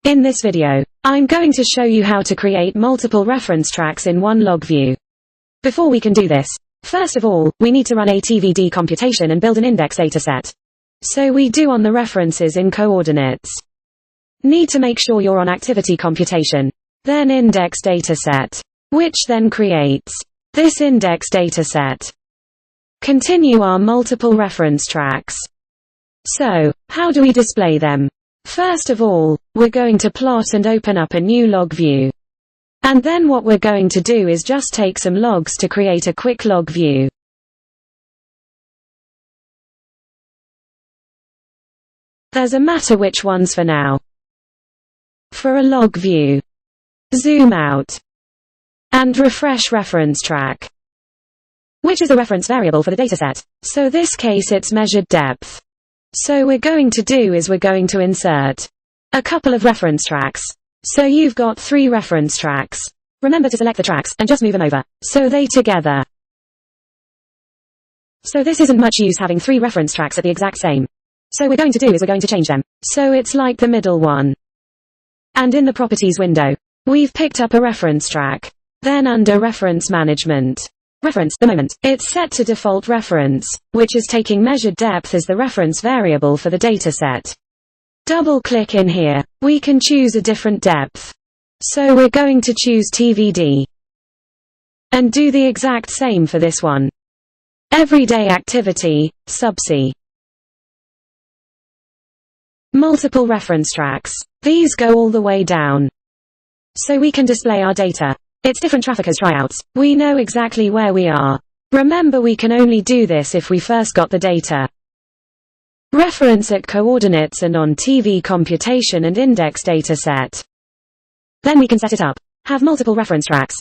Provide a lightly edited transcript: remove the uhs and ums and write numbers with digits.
In this video, I'm going to show you how to create multiple reference tracks in one log view. Before we can do this, first of all, we need to run a TVD computation and build an index dataset. So we do on the references in coordinates. Need to make sure you're on activity computation, then index dataset, which then creates this index dataset. Continue our multiple reference tracks. So, how do we display them? First of all, we're going to plot and open up a new log view. And then what we're going to do is just take some logs to create a quick log view. There's a matter which ones for now. For a log view, zoom out and refresh reference track, which is the reference variable for the dataset. So this case it's measured depth. So we're going to do is we're going to insert a couple of reference tracks. So you've got 3 reference tracks. Remember to select the tracks and just move them over, so they together. So this isn't much use having 3 reference tracks at the exact same. So we're going to do is we're going to change them. So it's like the middle one. And in the properties window, we've picked up a reference track. Then under reference management, reference, the moment, it's set to default reference, which is taking measured depth as the reference variable for the dataset. Double click in here, we can choose a different depth. So we're going to choose TVD. And do the exact same for this one. Everyday activity, subc. Multiple reference tracks. These go all the way down. So we can display our data. It's different traffic as tryouts. We know exactly where we are. Remember, we can only do this if we first got the data. Reference at coordinates and on TV computation and index dataset. Then we can set it up. Have multiple reference tracks.